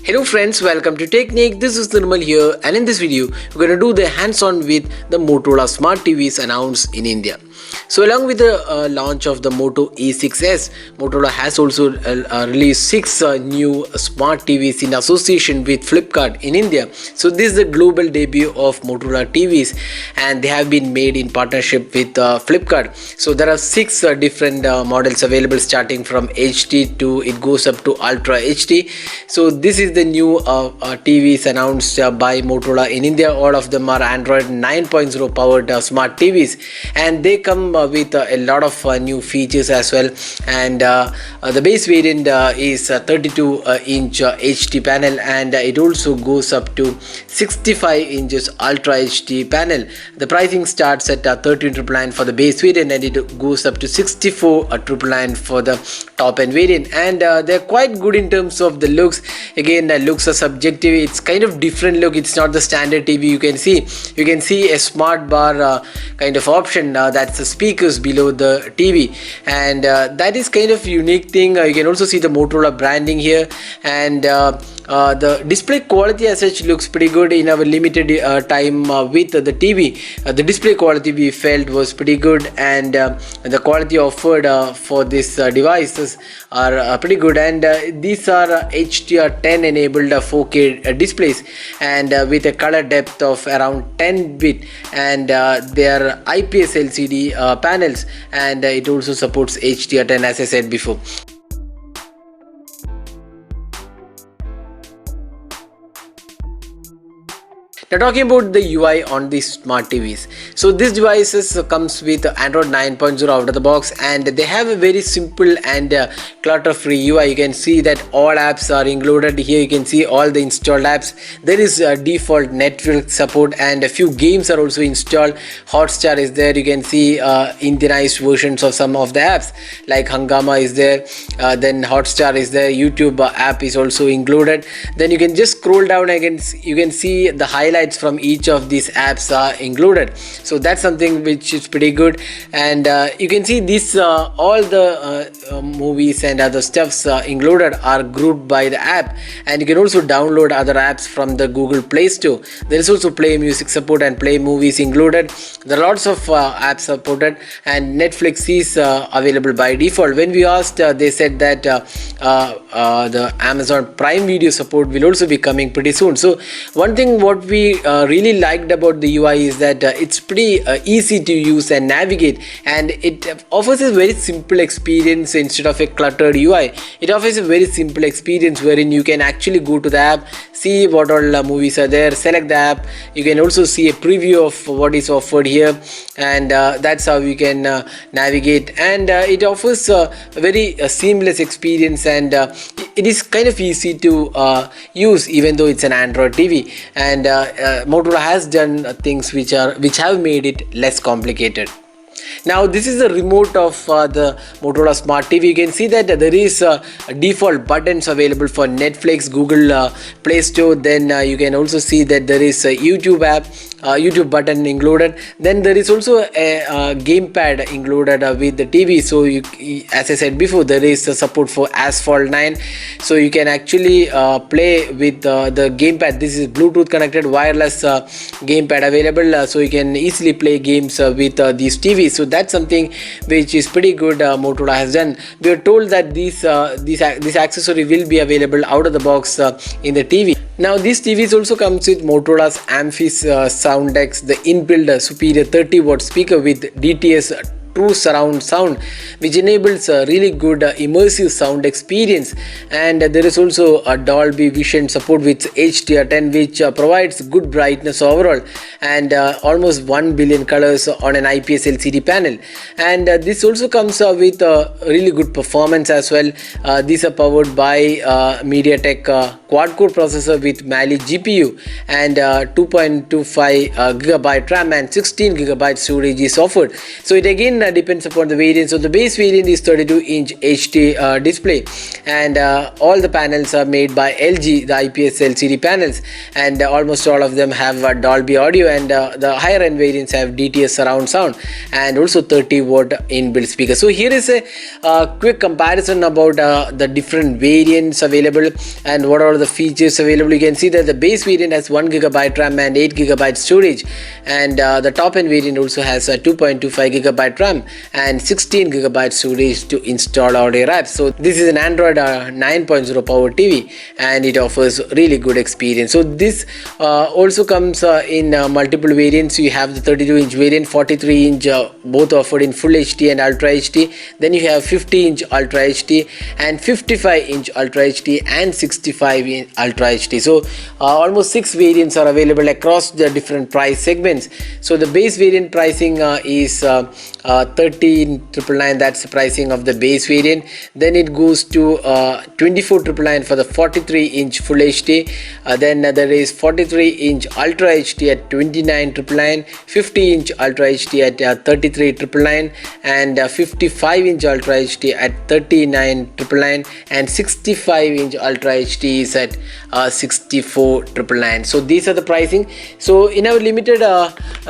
Hello friends, welcome to Technique. This is Nirmal here, and in this video we're going to do the hands-on with the Motorola Smart TVs announced in India. So along with the launch of the Moto E6s, Motorola has also released 6 new smart TVs in association with Flipkart in India. So this is the global debut of Motorola TVs, and they have been made in partnership with Flipkart. So there are 6 different models available, starting from HD to it goes up to Ultra HD. So this is the new TVs announced by Motorola in India. All of them are Android 9.0 powered smart TVs, and they come with a lot of new features as well. And the base variant is 32-inch HD panel, and it also goes up to 65 inches Ultra HD panel. The pricing starts at 13,999 for the base variant, and it goes up to 64,999 for the top end variant. And they're quite good in terms of the looks. Again, the looks are subjective. It's kind of different look. It's not the standard TV. You can see a smart bar kind of option, that's the speakers below the TV, and that is kind of unique thing. You can also see the Motorola branding here, and the display quality as such looks pretty good. In our limited time with the TV, the display quality we felt was pretty good, and the quality offered for this devices are pretty good. And these are HDR10 enabled 4K displays, and with a color depth of around 10 bit, and they are IPS LCD panels, and it also supports HDR10 as I said before. Now talking about the UI on these smart TVs. So this devices comes with Android 9.0 out of the box, and they have a very simple and clutter-free UI. You can see that all apps are included here. You can see all the installed apps. There is default Netflix support, and a few games are also installed. Hotstar is there. You can see Indianized versions of some of the apps like Hungama is there. Then Hotstar is there. YouTube app is also included. Then you can just scroll down and you can see the highlights from each of these apps are included. So that's something which is pretty good. And you can see this all the movies and other stuffs included are grouped by the app, and you can also download other apps from the Google Play Store. There is also Play Music support and Play Movies included. There are lots of apps supported, and Netflix is available by default. When we asked, they said that the Amazon Prime Video support will also be coming pretty soon. So one thing what we really liked about the UI is that it's pretty easy to use and navigate, and it offers a very simple experience instead of a cluttered UI. It offers a very simple experience wherein you can actually go to the app, see what all movies are there, select the app. You can also see a preview of what is offered here, and that's how you can navigate. And it offers a very seamless experience, and it is kind of easy to use, even though it's an Android TV. And Motorola has done things which have made it less complicated. Now this is the remote of the Motorola Smart TV. You can see that there is default buttons available for Netflix, Google Play Store. Then you can also see that there is a YouTube app, YouTube button included. Then there is also a gamepad included with the TV. So as I said before, there is support for Asphalt 9. So you can actually play with the gamepad. This is Bluetooth connected wireless gamepad available, so you can easily play games with these TVs. So that's something which is pretty good. Motorola has done. We are told that this accessory will be available out of the box in the TV. Now this TV also comes with Motorola's Amphis Sound X, the inbuilt superior 30-watt speaker with DTS true surround sound, which enables a really good immersive sound experience. And there is also a Dolby Vision support with HDR10, which provides good brightness overall, and almost 1 billion colors on an IPS LCD panel. And this also comes with really good performance as well. These are powered by MediaTek quad-core processor with Mali GPU, and 2.25 GB RAM and 16 GB storage is offered. So it again depends upon the variant. So the base variant is 32-inch HD display, and all the panels are made by LG, the IPS LCD panels, and almost all of them have Dolby audio, and the higher end variants have DTS surround sound and also 30-watt inbuilt speaker. So here is a quick comparison about the different variants available and what are the features available. You can see that the base variant has 1GB RAM and 8GB storage, and the top end variant also has a 2.25GB RAM and 16GB storage to install audio apps. So this is an Android 9.0 power TV, and it offers really good experience. So this also comes in multiple variants. You have the 32-inch variant, 43-inch, both offered in Full HD and Ultra HD. Then you have 50-inch Ultra HD and 55-inch Ultra HD and 65-inch Ultra HD. So almost 6 variants are available across the different price segments. So the base variant pricing is 13,999. That's the pricing of the base variant. Then it goes to 24,999 for the 43-inch Full HD. Then there is 43-inch Ultra HD at 29,999, 50-inch Ultra HD at 33,999, and 55-inch Ultra HD at 39,999, and 65-inch Ultra HD is at 64,999. So these are the pricing. So in our limited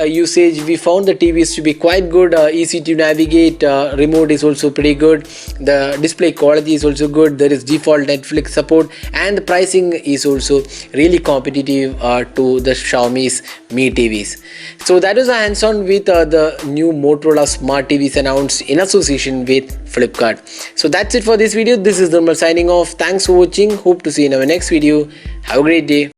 usage, we found the TVs to be quite good, easy to navigate. Remote is also pretty good. The display quality is also good. There is default Netflix support, and the pricing is also really competitive to the Xiaomi's Mi TVs. So that was a hands-on with the new Motorola Smart TVs announced in association with Flipkart. So that's it for this video. This is Nirmal signing off. Thanks for watching. Hope to see you in our next video. Have a great day.